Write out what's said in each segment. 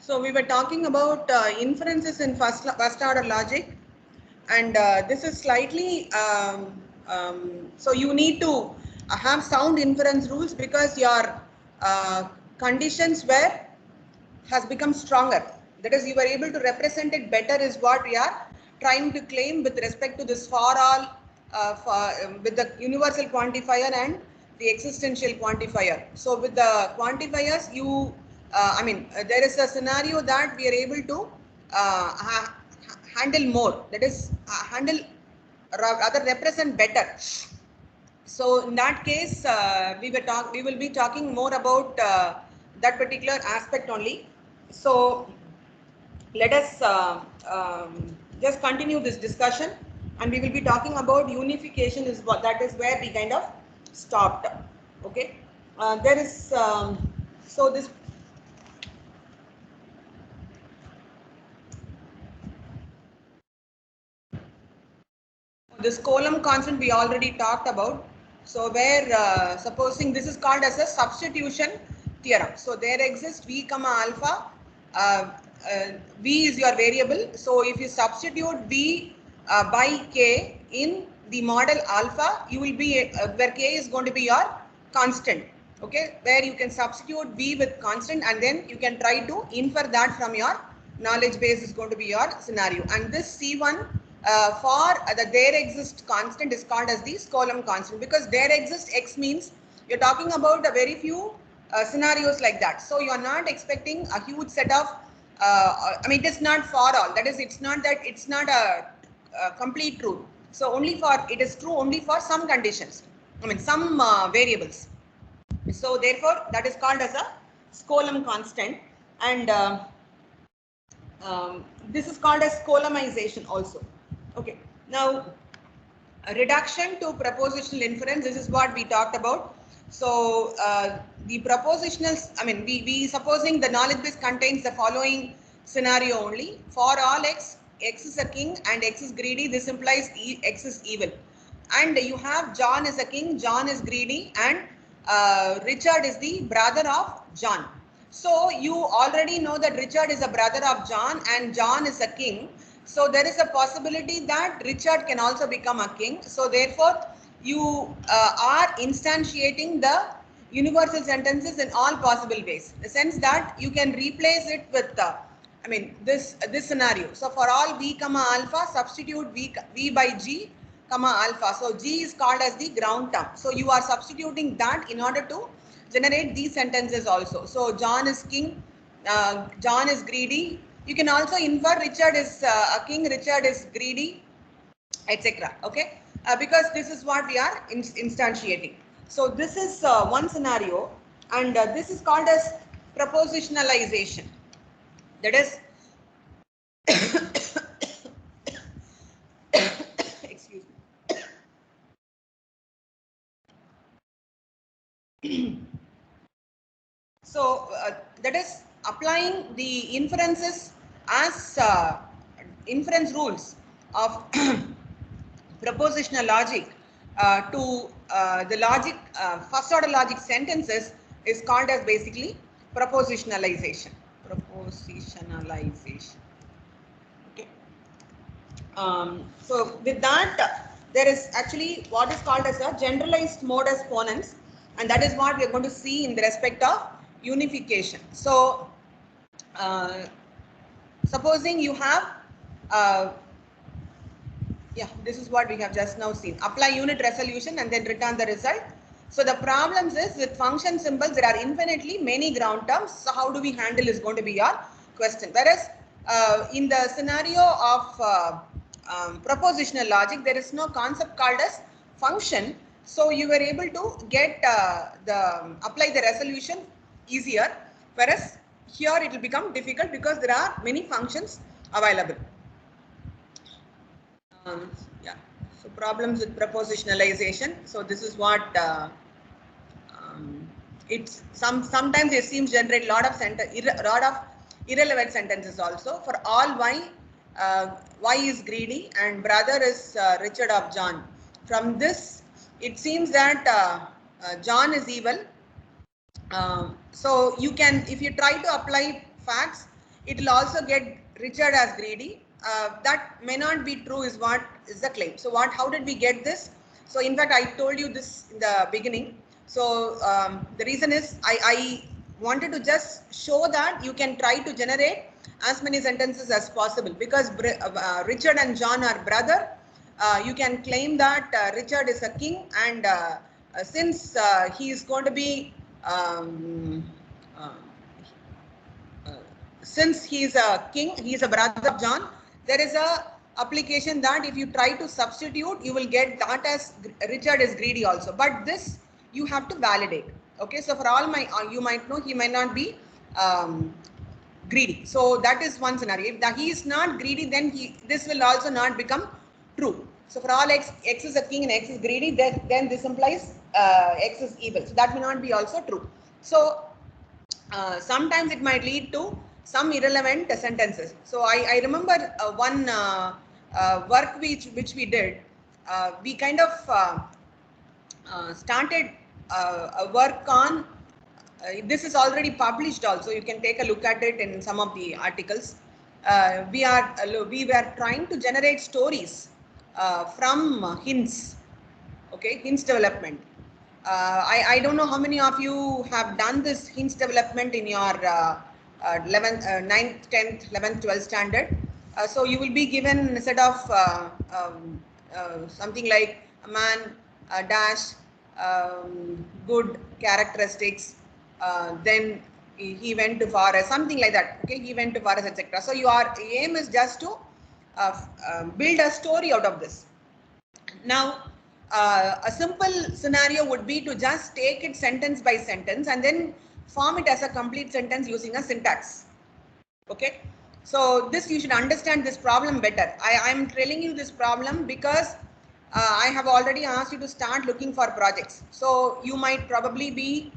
So we were talking about inferences in first order logic, and this is slightly so you need to have sound inference rules because your conditions were has become stronger. That is, you were able to represent it better is what we are trying to claim with respect to this for all with the universal quantifier and the existential quantifier. So with the quantifiers, you there is a scenario that we are able to handle more. That is, handle rather represent better. So in that case, we will be talking more about that particular aspect only. So let us just continue this discussion, and we will be talking about unification. Is what that is where we kind of stopped. Okay, there is so this column constant we already talked about. So where supposing this is called as a substitution theorem. So there exists v comma alpha. V is your variable. So if you substitute v by k in the model alpha, you will be where k is going to be your constant. Okay, where you can substitute v with constant, and then you can try to infer that from your knowledge base is going to be your scenario. And this C1 for the there exists constant is called as the Skolem constant, because there exists x means you're talking about a very few scenarios like that. So you are not expecting a huge set of it is not for all. That is, it's not a complete truth. So it is true only for some conditions. Some variables. So therefore, that is called as a Skolem constant, and this is called as Skolemization also. Okay. Now, reduction to propositional inference. This is what we talked about. So the propositional, we supposing the knowledge base contains the following scenario only. For all x is a king and x is greedy. This implies x is evil. And you have John is a king, John is greedy, and Richard is the brother of John. So you already know that Richard is a brother of John and John is a king. So there is a possibility that Richard can also become a king. So therefore, you are instantiating the universal sentences in all possible ways. The sense that you can replace it with this scenario. So for all v comma alpha, substitute v by g comma alpha. So g is called as the ground term. So you are substituting that in order to generate these sentences also. So John is king, John is greedy. You can also infer Richard is a king, Richard is greedy, etc. Okay, because this is what we are instantiating. So this is one scenario, and this is called as propositionalization. That is, excuse me. So that is applying the inferences as inference rules of propositional logic to the logic first order logic sentences is called as basically propositionalization. Okay. So with that, there is actually what is called as a generalized modus ponens, and that is what we are going to see in the respect of unification. So supposing you have this is what we have just now seen. Apply unit resolution and then return the result. So the problems is with function symbols, there are infinitely many ground terms. So how do we handle is going to be your question. Whereas in the scenario of propositional logic, there is no concept called as function. So you were able to get apply the resolution easier. Whereas here it will become difficult because there are many functions available. So problems with propositionalization. So this is what it's sometimes it seems generate a lot of irrelevant sentences also. For all y, y is greedy and brother is Richard of John. From this, it seems that John is evil. So you can, if you try to apply facts, it will also get Richard as greedy. That may not be true is what is the claim. So how did we get this? So in fact, I told you this in the beginning. So the reason is I wanted to just show that you can try to generate as many sentences as possible, because Richard and John are brother. You can claim that Richard is a king, and since he is going to be since he is a king, he is a brother of John, there is a application that if you try to substitute, you will get that as Richard is greedy also. But this you have to validate. Okay, so for all my, you might know he might not be greedy. So that is one scenario. If he is not greedy, then this will also not become true. So for all x is a king and x is greedy, then this implies x is evil. So that may not be also true. So sometimes it might lead to some irrelevant sentences. So I remember one work which we did. We kind of started a work on, this is already published also, you can take a look at it in some of the articles. We were trying to generate stories from hints, okay, hints development. I don't know how many of you have done this hints development in your 9th, 10th, 11th, 12th standard. So you will be given a set of something like a man, dash, good characteristics, then he went to forest, something like that. Okay, he went to forest, etc. So your aim is just to build a story out of this. Now, a simple scenario would be to just take it sentence by sentence and then form it as a complete sentence using a syntax. Okay, so this, you should understand this problem better. I am telling you this problem because I have already asked you to start looking for projects. So you might probably be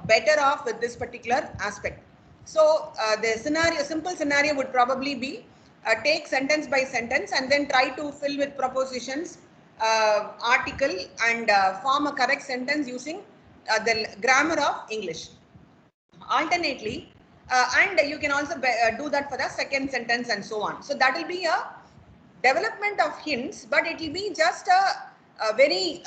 better off with this particular aspect. So the scenario, simple scenario would probably be take sentence by sentence and then try to fill with prepositions, article, and form a correct sentence using the grammar of English. Alternately, and you can also do that for the second sentence and so on. So that will be a development of hints, but it will be just a very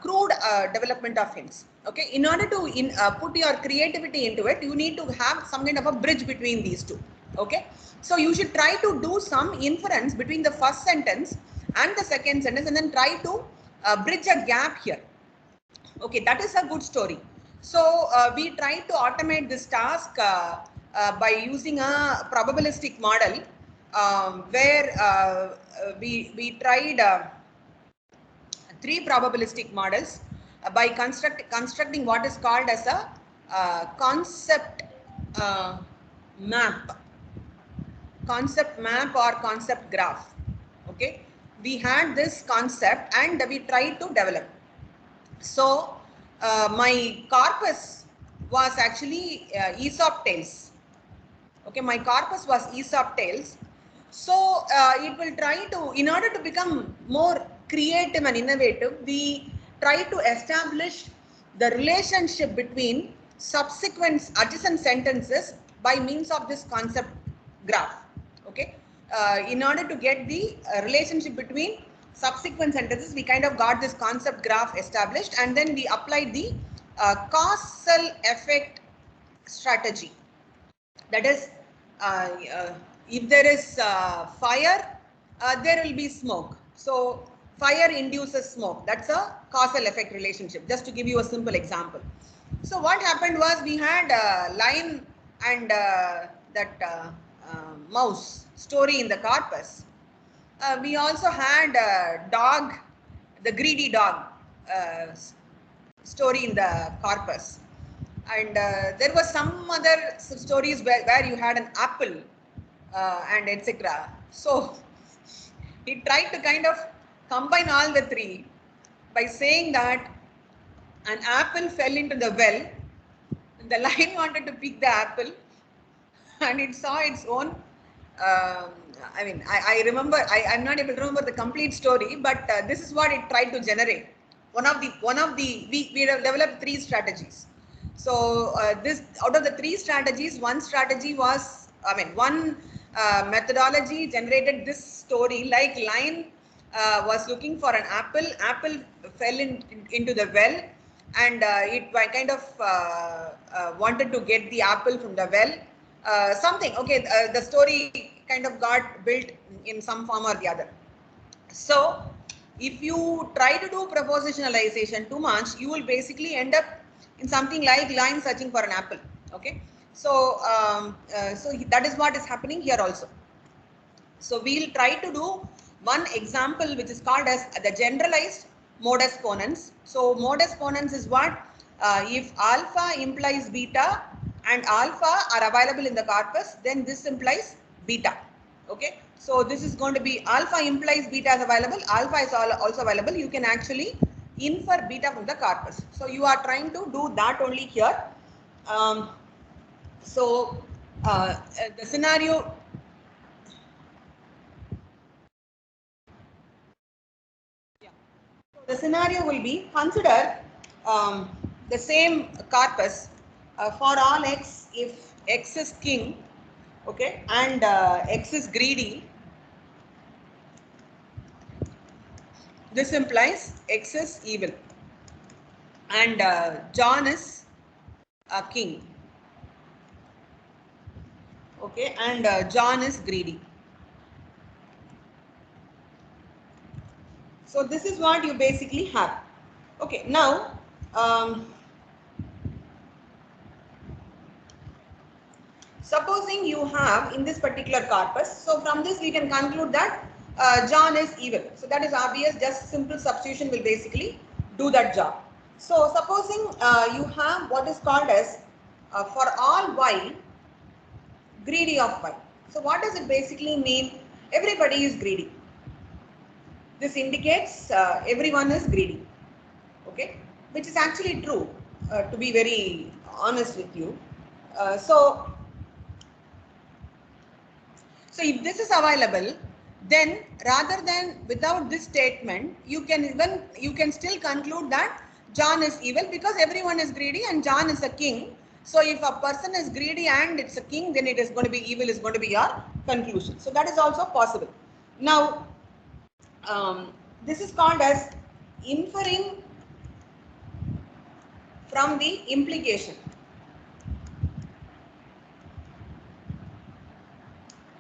crude development of hints. Okay, in order to put your creativity into it, you need to have some kind of a bridge between these two. Okay, so you should try to do some inference between the first sentence and the second sentence, and then try to bridge a gap here. Okay, that is a good story. So we try to automate this task by using a probabilistic model, where we tried 3 probabilistic models by constructing what is called as a concept map or concept graph. Okay, we had this concept and we tried to develop. So my corpus was actually Aesop tales. Okay, my corpus was Aesop tales. So it will try to, in order to become more creative and innovative, we try to establish the relationship between subsequent adjacent sentences by means of this concept graph. Okay, in order to get the relationship between subsequent sentences, we kind of got this concept graph established, and then we applied the causal effect strategy. That is, if there is fire, there will be smoke. So fire induces smoke. That's a causal effect relationship, just to give you a simple example. So what happened was, we had lion and that mouse story in the corpus. We also had dog, the greedy dog story in the corpus. And there was some other stories where you had an apple and etc. So he tried to kind of combine all the 3 by saying that an apple fell into the well, and the lion wanted to pick the apple, and it saw its own I mean, I remember, I'm not able to remember the complete story, but this is what it tried to generate. We have developed 3 strategies. So this, out of the 3 strategies, one strategy was one methodology generated this story, like lion was looking for an apple. Apple fell into the well, and it kind of wanted to get the apple from the well. Something, okay, the story kind of got built in some form or the other. So if you try to do propositionalization too much, you will basically end up in something like lion searching for an apple. Okay, so so that is what is happening here also. So we'll try to do one example which is called as the generalized modus ponens. So modus ponens is what? If alpha implies beta and alpha are available in the corpus, then this implies beta. Okay, so this is going to be alpha implies beta is available, alpha is also available. You can actually infer beta from the corpus. So you are trying to do that only here. So the scenario. The scenario will be, consider the same corpus for all x if x is king, okay, and x is greedy. This implies x is evil and John is a king, okay, and John is greedy. So this is what you basically have. Okay, now supposing you have in this particular corpus, so from this we can conclude that John is evil. So that is obvious, just simple substitution will basically do that job. So supposing you have what is called as for all y, greedy of y. So what does it basically mean? Everybody is greedy. This indicates everyone is greedy, okay, which is actually true, to be very honest with you. So if this is available, then rather than without this statement, you can still conclude that John is evil because everyone is greedy and John is a king. So if a person is greedy and it's a king, then it is going to be evil is going to be your conclusion. So that is also possible. Now, this is called as inferring from the implication.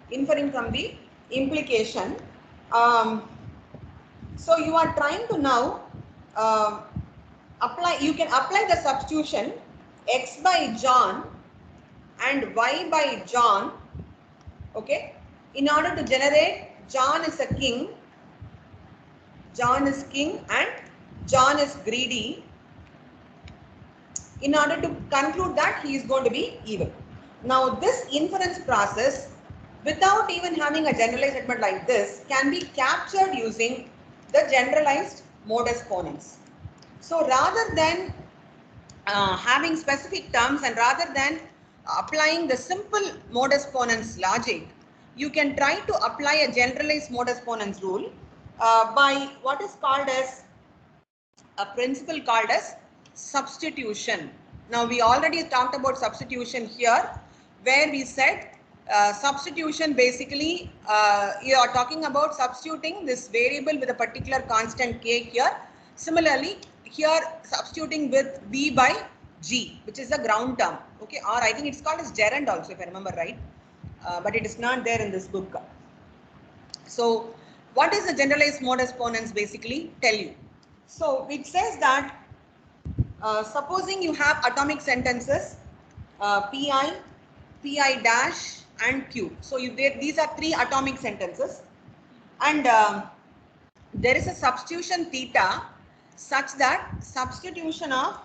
Inferring from the implication. So you are trying to now apply, you can apply the substitution x by John and y by John, okay, in order to generate John is a king, John is king and John is greedy, in order to conclude that he is going to be evil. Now this inference process, without even having a generalized statement like this, can be captured using the generalized modus ponens. So rather than having specific terms and rather than applying the simple modus ponens logic, you can try to apply a generalized modus ponens rule by what is called as a principle called as substitution. Now we already talked about substitution here, where we said substitution basically you are talking about substituting this variable with a particular constant k here. Similarly, here substituting with v by g, which is a ground term, okay, or I think it's called as gerund also if I remember right, but it is not there in this book. So what is the generalized modus ponens basically tell you? So it says that supposing you have atomic sentences pi, pi dash and q. So these are three atomic sentences, and there is a substitution theta such that substitution of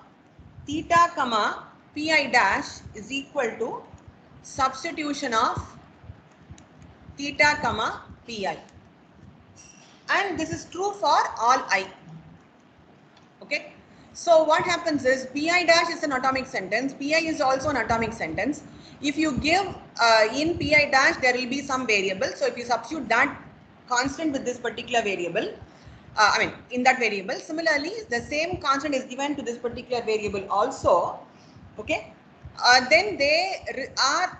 theta comma pi dash is equal to substitution of theta comma pi, and this is true for all I. Okay, so what happens is pi dash is an atomic sentence, pi is also an atomic sentence. If you give in pi dash, there will be some variable. So if you substitute that constant with this particular variable, in that variable, similarly the same constant is given to this particular variable also, okay, then they are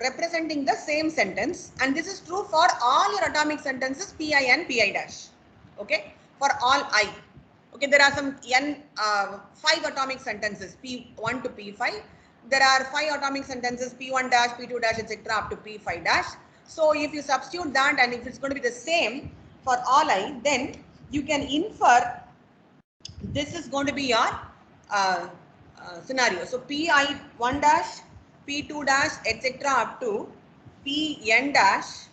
representing the same sentence, and this is true for all your atomic sentences pi and pi dash. Okay, for all I. Okay, there are some n 5 atomic sentences p1 to p5. There are 5 atomic sentences p1 dash, p2 dash, etc. up to p5 dash. So if you substitute that, and if it's going to be the same for all I, then you can infer this is going to be your scenario. So pi1 dash, p2 dash, etc. up to pn dash,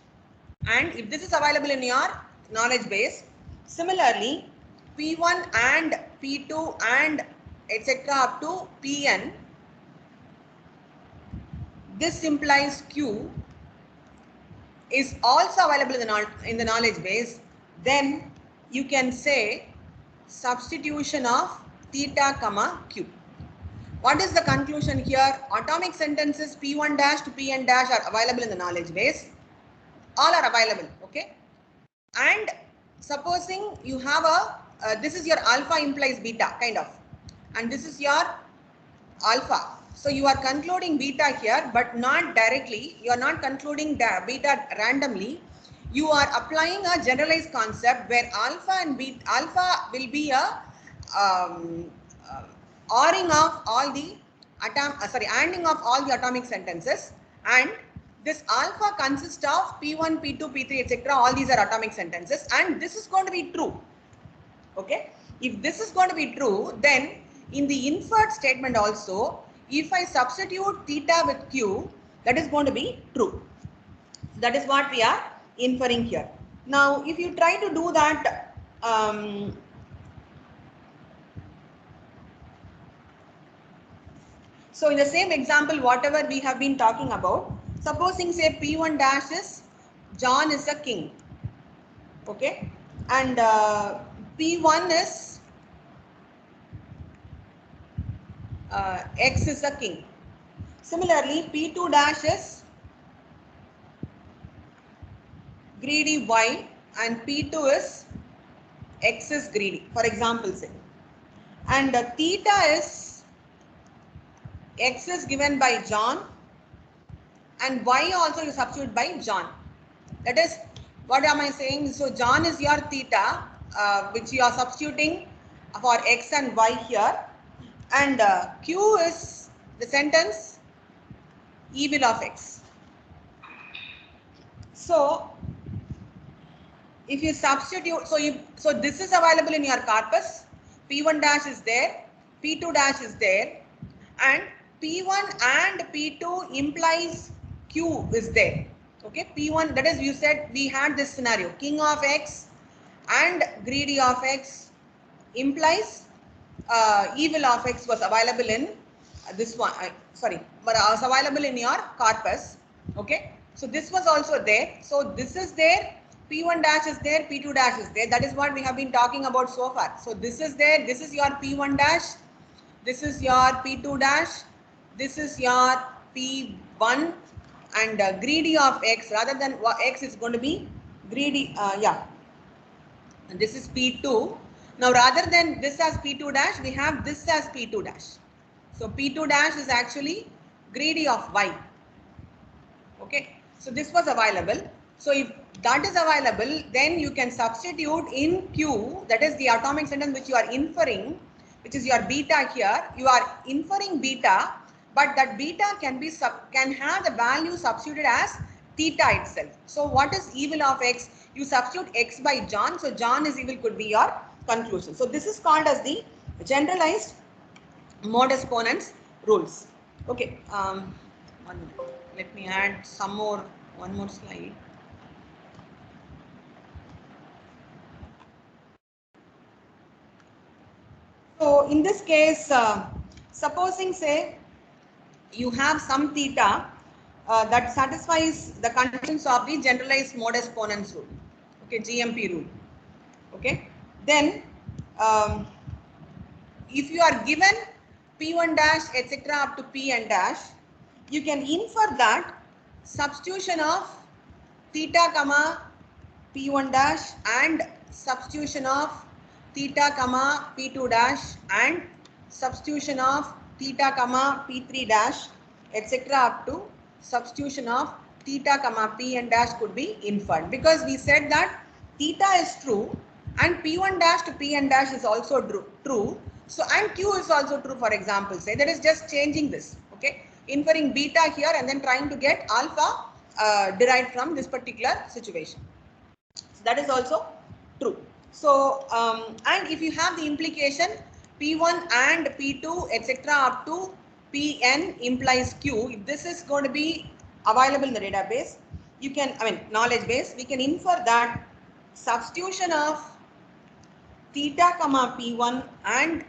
and if this is available in your knowledge base, similarly p1 and p2 and etc. up to pn, this implies q is also available in the knowledge base, then you can say substitution of theta comma q. What is the conclusion here? Atomic sentences p1 dash to pn dash are available in the knowledge base. All are available, okay? And supposing you have this is your alpha implies beta kind of, and this is your alpha. So you are concluding beta here, but not directly. You are not concluding beta randomly. You are applying a generalized concept where alpha and beta, alpha will be a ORing of all the ANDing of all the atomic sentences, and this alpha consists of P1, P2, P3, etc. All these are atomic sentences, and this is going to be true. Okay, if this is going to be true, then in the inferred statement also, if I substitute theta with q, that is going to be true. That is what we are inferring here. Now, if you try to do that, so in the same example, whatever we have been talking about, supposing say P1 dash is John is a king, okay, and P1 is X is a king. Similarly, P2 dash is greedy Y and P2 is X is greedy, for example say. And theta is X is given by John and Y also you substitute by John. That is, what am I saying? So John is your theta, which you are substituting for X and Y here, and Q is the sentence evil of X. So if you substitute, so this is available in your corpus. P1 dash is there, P2 dash is there, and P1 and P2 implies Q is there. Okay, P1, that is, you said we had this scenario, king of X and greedy of X implies evil of X was available in this one, but was available in your corpus. Okay, so this was also there. So this is there, P1 dash is there, P2 dash is there. That is what we have been talking about so far. So this is there, this is your P1 dash, this is your P2 dash, this is your P1, and greedy of X, rather than X is going to be greedy, and this is P2. Now rather than this as P2 dash, we have this as P2 dash. So P2 dash is actually greedy of Y. Okay, so this was available. So if that is available, then you can substitute in Q, that is the atomic sentence which you are inferring, which is your beta here. You are inferring beta, but that beta can have the value substituted as theta itself. So what is evil of X? You substitute X by John. So John is evil could be your conclusion. So this is called as the generalized modus ponens rules. Okay, let me add one more slide. So in this case, supposing say you have some theta that satisfies the conditions of the generalized modus ponens rule, okay, GMP rule. Okay, then if you are given P1 dash etc. up to Pn dash, you can infer that substitution of theta comma P1 dash and substitution of theta comma P2 dash and substitution of theta comma P3 dash etc. up to substitution of theta comma p and dash could be inferred, because we said that theta is true and p1 dash to p and dash is also true. So and q is also true, for example, say that is just changing this, okay, inferring beta here and then trying to get alpha derived from this particular situation. So that is also true. So and if you have the implication p1 and p2 etc. up to pn implies q, if this is going to be available in the database, you can, I mean knowledge base, we can infer that substitution of theta comma p1 and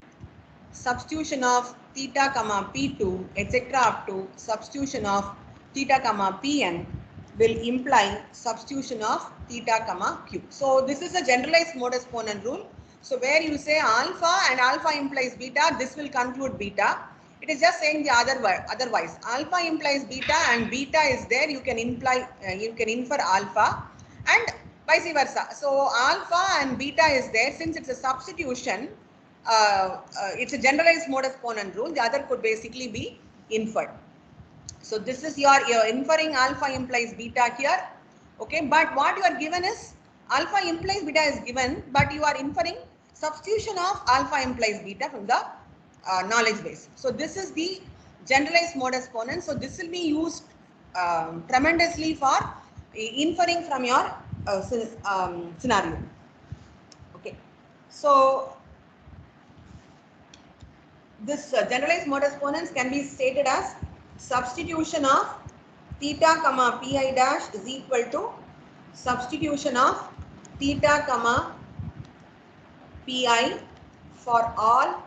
substitution of theta comma p2 etc. up to substitution of theta comma pn will imply substitution of theta comma q. So this is a generalized modus ponens rule. So where you say alpha and alpha implies beta, this will conclude beta. It is just saying the otherwise. Alpha implies beta and beta is there. You can imply, you can infer alpha and vice versa. So alpha and beta is there. Since it's a substitution, it's a generalized modus ponens rule. The other could basically be inferred. So this is your inferring alpha implies beta here, okay. But what you are given is alpha implies beta is given, but you are inferring substitution of alpha implies beta from the knowledge base. So this is the generalized modus ponens. So this will be used tremendously for inferring from your scenario. Okay. So this generalized modus ponens can be stated as substitution of theta comma pi dash is equal to substitution of theta comma pi for all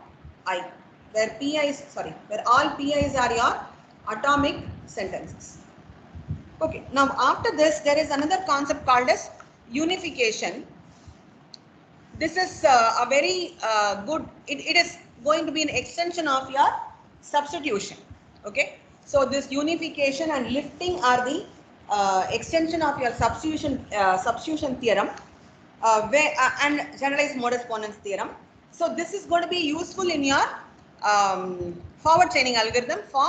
I, where pi's, sorry, where all pi's are your atomic sentences. Okay, now after this there is another concept called as unification. This is a very good, it is going to be an extension of your substitution, okay. So this unification and lifting are the extension of your substitution theorem and generalized modus ponens theorem. So this is going to be useful in your forward chaining algorithm for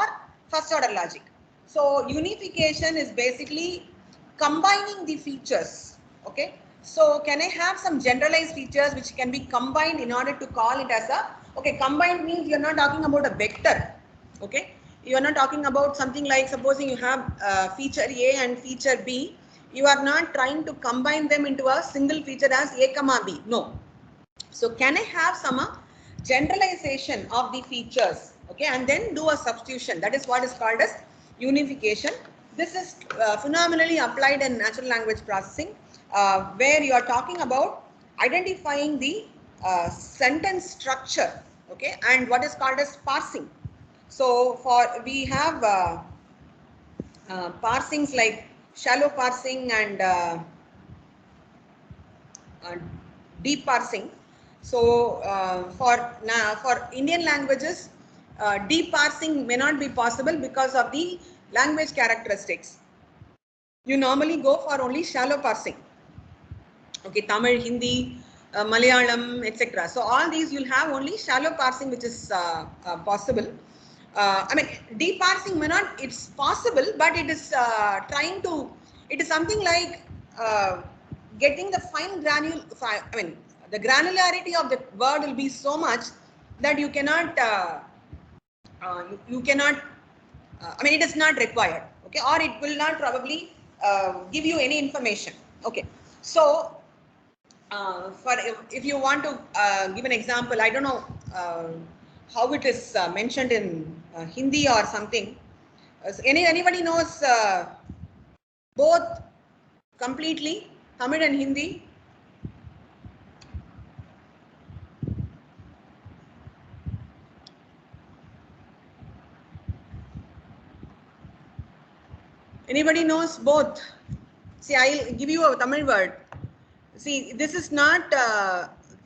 first order logic. So unification is basically combining the features, okay. So can I have some generalized features which can be combined in order to call it as a, okay, combined means you are not talking about a vector, okay. You are not talking about something like, supposing you have feature A and feature B, you are not trying to combine them into a single feature as A comma B, no. So can I have some generalization of the features, okay, and then do a substitution? That is what is called as unification. This is phenomenally applied in natural language processing, where you are talking about identifying the sentence structure, okay, and what is called as parsing. So we have parsings like shallow parsing and deep parsing. So for Indian languages, deep parsing may not be possible because of the language characteristics. You normally go for only shallow parsing, okay, Tamil, Hindi, Malayalam, etc. So all these you'll have only shallow parsing which is possible. I mean, deep parsing may not, it's possible, but it is it is something like getting the the granularity of the word will be so much that you cannot, I mean, it is not required, okay, or it will not probably give you any information, okay. So if you want to give an example, I don't know how it is mentioned in Hindi or something. Anybody knows both completely, Tamil and Hindi? Anybody knows both? See, I'll give you a Tamil word. See, this is not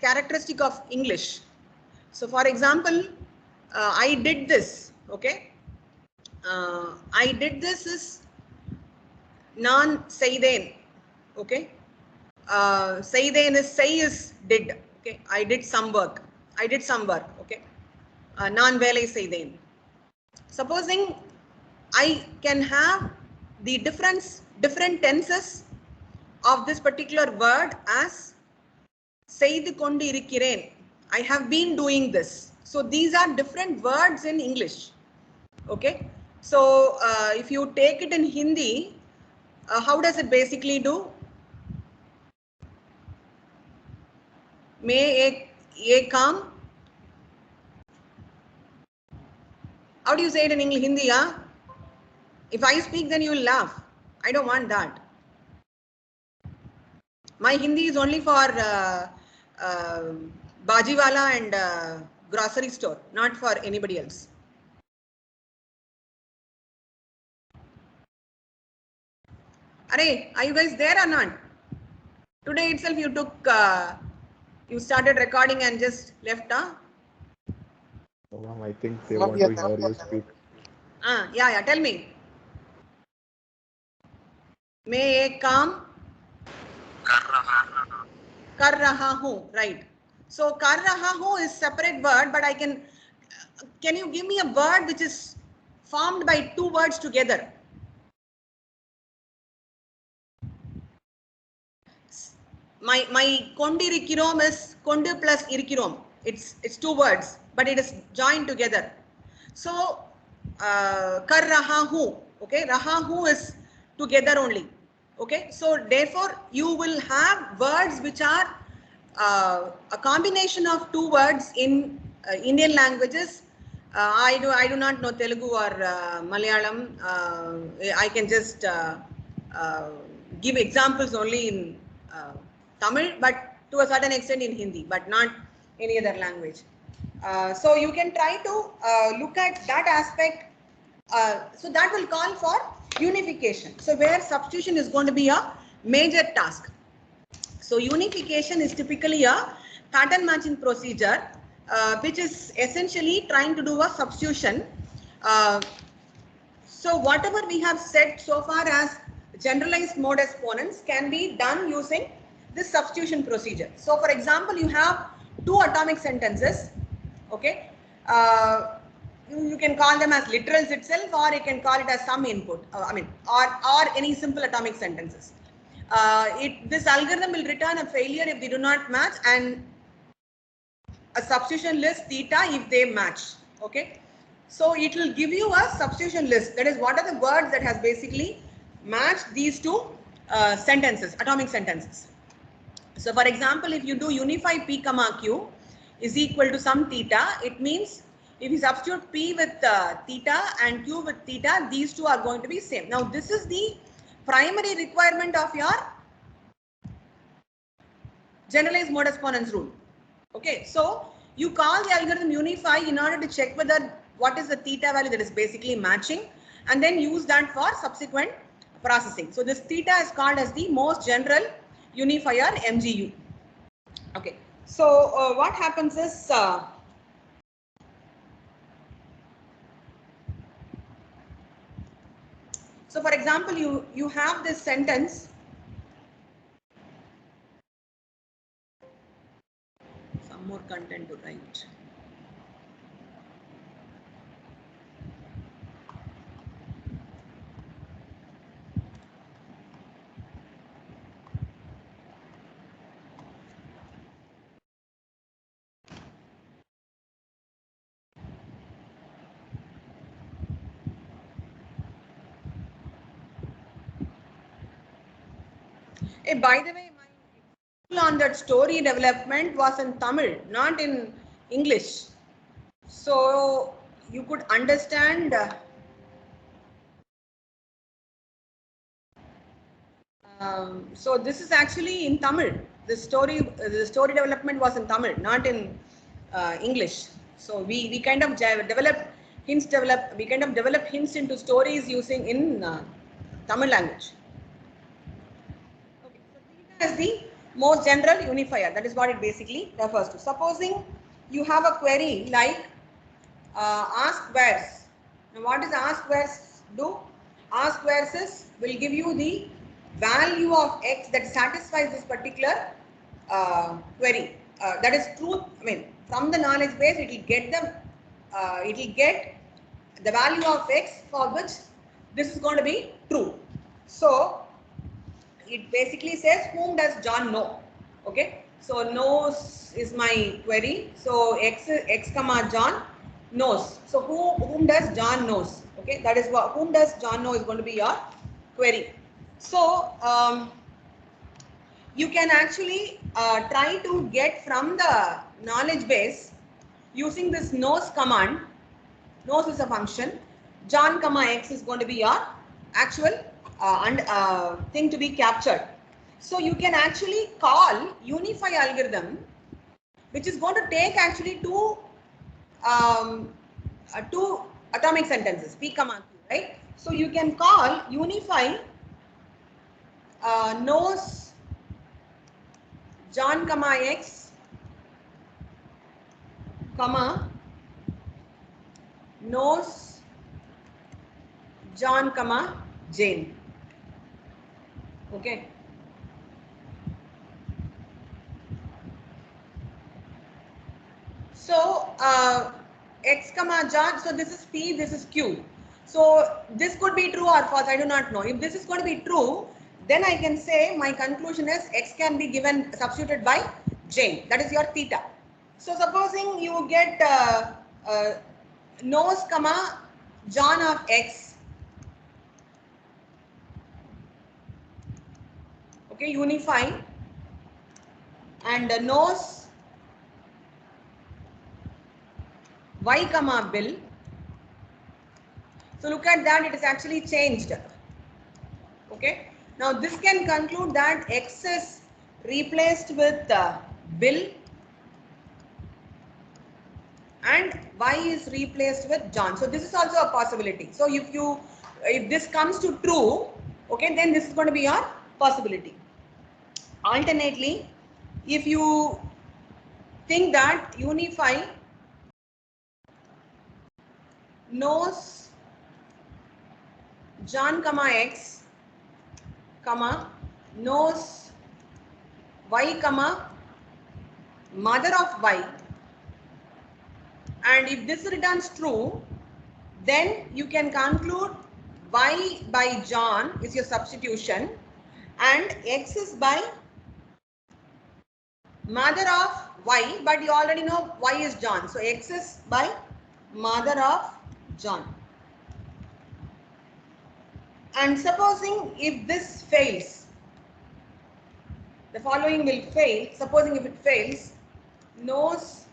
characteristic of English. So, for example, I did this, okay. I did this is non-Seiden, okay. Seiden is, say is did, okay. I did some work. I did some work, okay. Non-Velai Seiden. Supposing I can have the different tenses of this particular word as செய்து கொண்டு இருக்கிறேன். I have been doing this. So these are different words in English. Okay. So if you take it in Hindi, how does it basically do? May a come. How do you say it in English? Hindi, yeah? If I speak, then you will laugh. I don't want that. My Hindi is only for Bajiwala and grocery store, not for anybody else. Arey, are you guys there or not? Today itself you took, you started recording and just left, huh? Oh, ma'am, I think they want to hear you speak. Yeah, tell me. May a काम कर रहा हूँ, right? So कर रहा हूँ is separate word, but I can you give me a word which is formed by two words together? My kondi irikkirom is kondu plus irikkirom. It's two words, but it is joined together. So kar raha hu, okay, raha hu is together only. Okay, so therefore you will have words which are a combination of two words in Indian languages. I do not know Telugu or Malayalam. I can just give examples only in Tamil, but to a certain extent in Hindi, but not any other language. So you can try to look at that aspect. So that will call for unification. So where substitution is going to be a major task. So unification is typically a pattern matching procedure, which is essentially trying to do a substitution. So whatever we have said so far as generalized mode exponents can be done using this substitution procedure. So for example, you have two atomic sentences. Okay. You can call them as literals itself, or you can call it as some input. Or any simple atomic sentences. This algorithm will return a failure if they do not match, and a substitution list theta if they match. Okay, so it will give you a substitution list. That is, what are the words that has basically matched these two sentences, atomic sentences. So for example, if you do unify p comma q is equal to some theta, it means if you substitute p with theta and q with theta, these two are going to be same. Now this is the primary requirement of your generalized mode exponents rule. Okay, so you call the algorithm unify in order to check whether what is the theta value that is basically matching, and then use that for subsequent processing. So this theta is called as the most general unifier, MGU. Okay, so what happens is so for example, you have this sentence. Some more content to write. Hey, by the way, my on that story development was in Tamil, not in English. So you could understand so this is actually in Tamil. The story development was in Tamil, not in English. So we kind of develop hints into stories using in Tamil language. Okay, so theta is the most general unifier. That is what it basically refers to. Supposing you have a query like ask wheres. Now what does ask wheres do? Ask wheres will give you the value of x that satisfies this particular query. That is truth. I mean, from the knowledge base, it will get them. It will get the value of x for which this is going to be true. So it basically says whom does John know? Okay, so knows is my query. So x comma John knows. So whom does John knows? Okay, that is what whom does John know is going to be your query. So you can actually try to get from the knowledge base using this knows command. Knows is a function. John comma x is going to be your actual thing to be captured. So you can actually call unify algorithm, which is going to take actually two atomic sentences, p comma q, right? So you can call unify knows John comma x comma knows John comma Jane. Okay. So x comma John, so this is p, this is q. So this could be true or false, I do not know. If this is going to be true, then I can say my conclusion is x can be given substituted by Jane. That is your theta. So supposing you get knows comma John of x. Okay, unify and knows y comma Bill. So look at that, it is actually changed. Okay, now this can conclude that x is replaced with Bill and y is replaced with John. So this is also a possibility. So if this comes to true, okay, then this is going to be your possibility. Alternately, if you think that unify knows John comma x comma knows y comma mother of y, and if this returns true, then you can conclude y by John is your substitution and x is by mother of y, but you already know y is John, so x is by mother of John. And supposing if this fails, the following will fail. Supposing if it fails, knows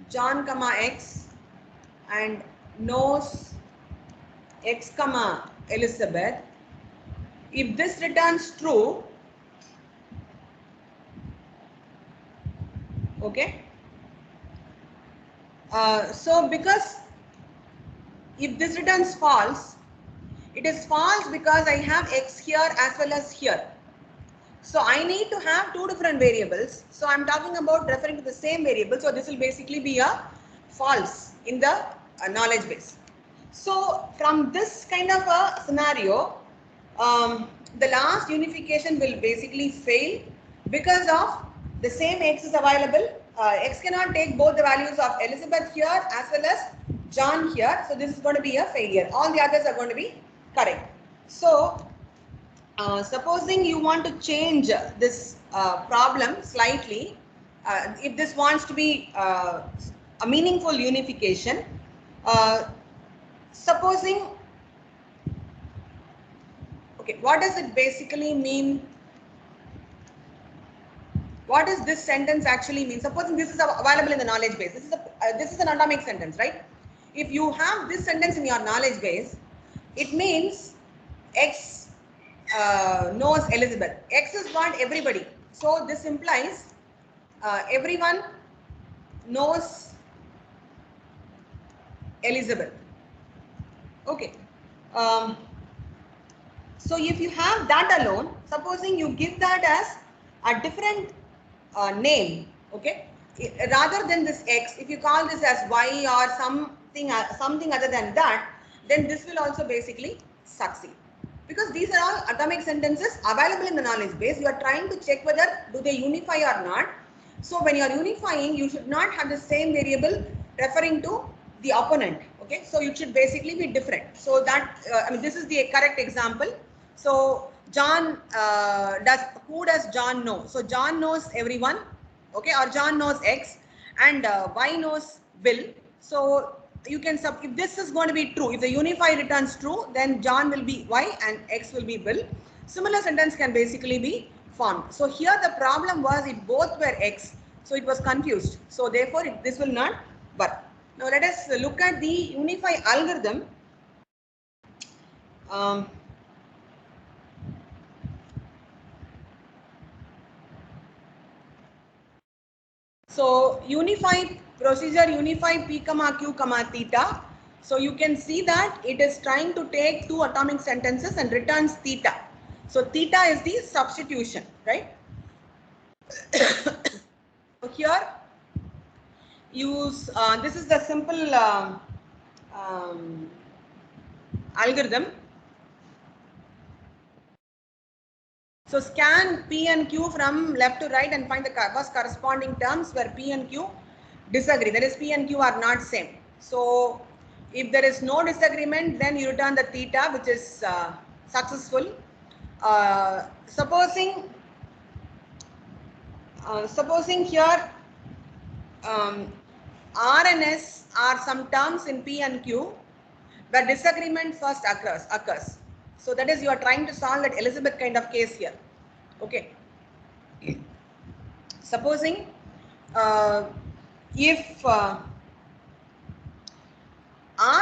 John comma x and knows x comma Elizabeth. If this returns true, okay, so because if this returns false, it is false because I have x here as well as here. So I need to have two different variables. So I'm talking about referring to the same variable. So this will basically be a false in the knowledge base. So from this kind of a scenario, the last unification will basically fail because of the same x is available. X cannot take both the values of Elizabeth here as well as John here. So this is going to be a failure. All the others are going to be correct. So supposing you want to change this problem slightly, if this wants to be a meaningful unification, supposing, okay, what does it basically mean? What does this sentence actually mean? Supposing this is available in the knowledge base. This is an atomic sentence, right? If you have this sentence in your knowledge base, it means x knows Elizabeth. X is what? Everybody. So this implies everyone knows Elizabeth. Okay. So if you have that alone, supposing you give that as a different name, okay, rather than this x, if you call this as y or something other than that, then this will also basically succeed. Because these are all atomic sentences available in the knowledge base. You are trying to check whether do they unify or not. So when you are unifying, you should not have the same variable referring to the opponent. Okay, so it should basically be different. So that I mean, this is the correct example. So John who does John know? So John knows everyone, okay, or John knows X, and Y knows Bill. So you can if this is going to be true, if the unify returns true, then John will be Y and X will be Bill. Similar sentence can basically be formed. So here the problem was if both were X, so it was confused. So therefore this will not work. Now let us look at the unify algorithm. So unify procedure, unify P comma Q comma theta. So you can see that it is trying to take two atomic sentences and returns theta. So theta is the substitution, right? So here use this is the simple algorithm. So scan P and Q from left to right and find the first corresponding terms where P and Q disagree. That is, P and Q are not same. So if there is no disagreement, then you return the theta, which is successful. Supposing here R and S are some terms in P and Q where disagreement first occurs. So that is, you are trying to solve that Elizabeth kind of case here. Okay. Supposing if R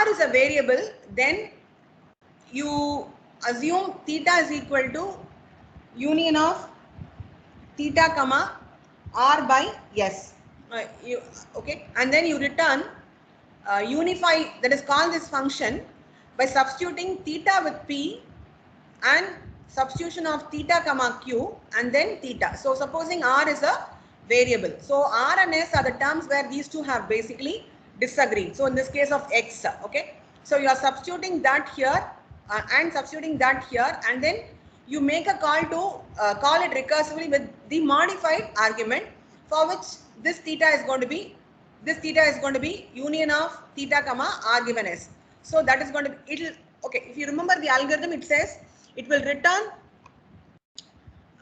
is a variable, then you assume theta is equal to union of theta comma R by S. Okay, and then you return unify, that is called this function, by substituting theta with P and substitution of theta comma Q and then theta. So supposing R is a variable. So R and S are the terms where these two have basically disagreed. So in this case of X, okay. So you are substituting that here and substituting that here, and then you make a call to call it recursively with the modified argument, for which this theta is going to be union of theta comma R given S. So that is going to be, it'll, okay, if you remember the algorithm, it says it will return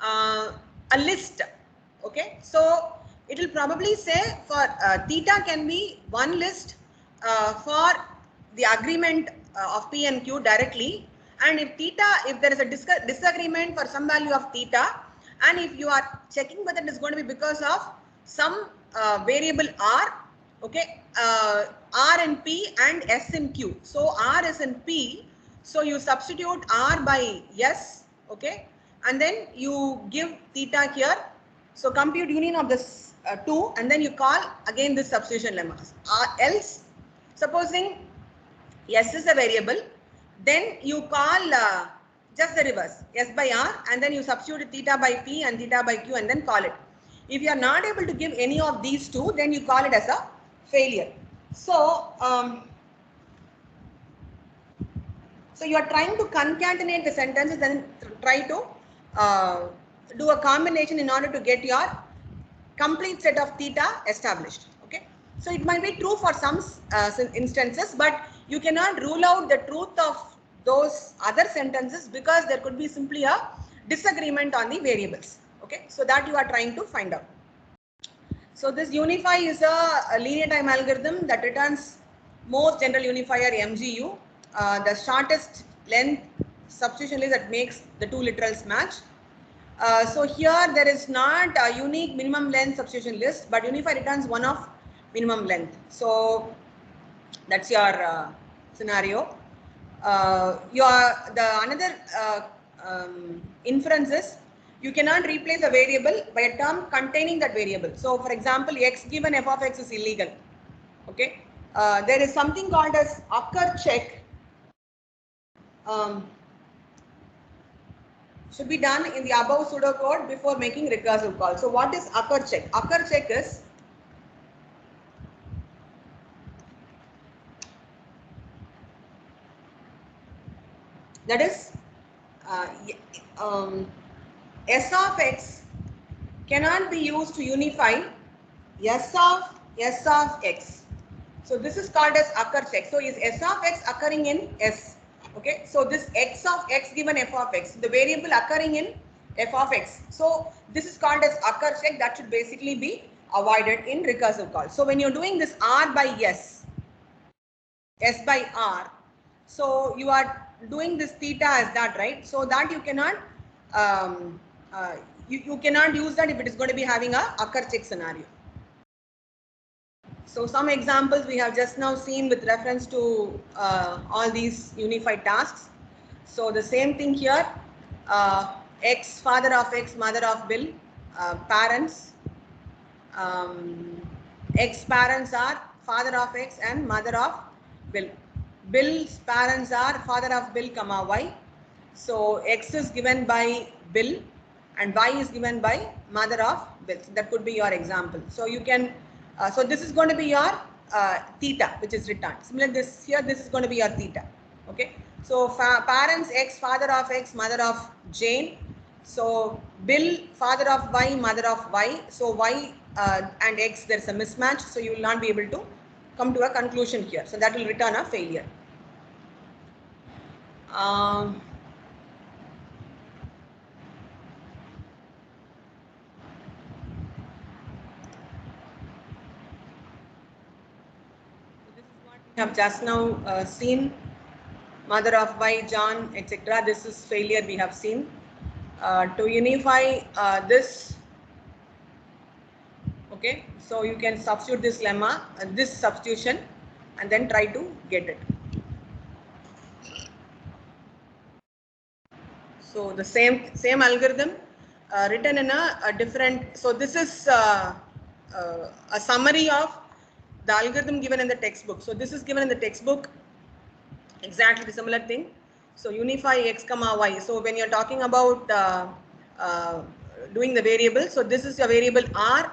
a list. Okay, so it will probably say for theta can be one list for the agreement of P and Q directly, and if there is a disagreement for some value of theta, and if you are checking whether it is going to be because of some variable R, okay, R in P and S in Q. So R is in P, so you substitute R by S, okay, and then you give theta here. So compute union of this two, and then you call again this substitution lemma. Else, supposing S is a variable, then you call just the reverse, S by R, and then you substitute theta by P and theta by Q and then call it. If you are not able to give any of these two, then you call it as a failure. So, so you are trying to concatenate the sentences and try to do a combination in order to get your complete set of theta established. Okay, so it might be true for some instances, but you cannot rule out the truth of those other sentences because there could be simply a disagreement on the variables. Okay, so that you are trying to find out. So this unify is a linear time algorithm that returns most general unifier MGU, the shortest length substitution list that makes the two literals match. So here there is not a unique minimum length substitution list, but unify returns one of minimum length. So that's your scenario. Another inference is you cannot replace a variable by a term containing that variable. So for example, X given f of X is illegal. Okay, there is something called as occur check. Should be done in the above pseudocode before making recursive call. So what is occur check? Occur check is that is S of X cannot be used to unify S of X. So this is called as occur check. So is S of X occurring in S? Okay, so this x of x given f of x, the variable occurring in f of x. So this is called as occur check. That should basically be avoided in recursive call. So when you're doing this r by s by r, so you are doing this theta as that, right? So that you cannot you cannot use that if it is going to be having a occur check scenario. So some examples we have just now seen with reference to all these unified tasks. So the same thing here, x, father of x, mother of Bill, parents, x parents are father of x and mother of Bill. Bill's parents are father of Bill, comma y. So x is given by Bill and y is given by mother of Bill. So that could be your example. So you can, so this is going to be your theta, which is returned. Similarly, this here, this is going to be your theta. Okay. So parents x, father of x, mother of Jane. So Bill, father of y, mother of y. So y and x, there's a mismatch. So you will not be able to come to a conclusion here. So that will return a failure. This is what we have just now seen. Mother of y, John, etc. This is failure we have seen. To unify this, okay, so you can substitute this lemma, this substitution, and then try to get it. So the same algorithm written in a different. So this is a summary of the algorithm given in the textbook. So this is given in the textbook. Exactly the similar thing. So unify x comma y. So when you're talking about doing the variable, so this is your variable r.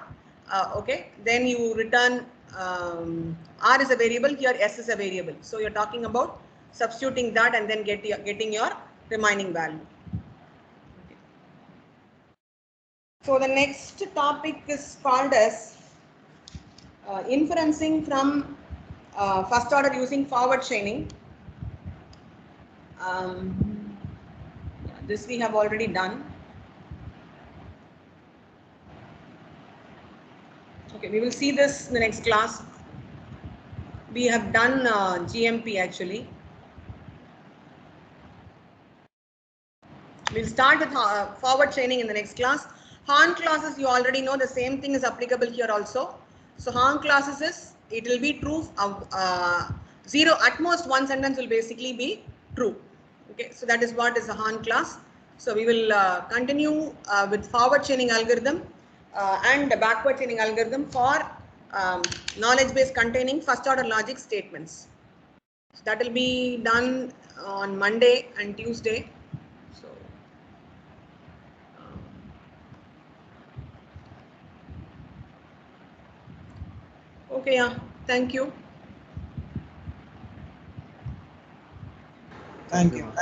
Okay, then you return r is a variable, here s is a variable. So you're talking about substituting that and then getting your remaining value. Okay. So the next topic is called as inferencing from first order using forward chaining. This we have already done. Okay, we will see this in the next class. We have done GMP actually. We'll start with forward chaining in the next class. Horn clauses, you already know the same thing is applicable here also. So Horn clauses is, it will be true, zero, at most one sentence will basically be true. Okay, so that is what is a Horn clause. So we will continue with forward chaining algorithm and the backward chaining algorithm for knowledge base containing first order logic statements. So that will be done on Monday and Tuesday. So okay, yeah, thank you. Thank you.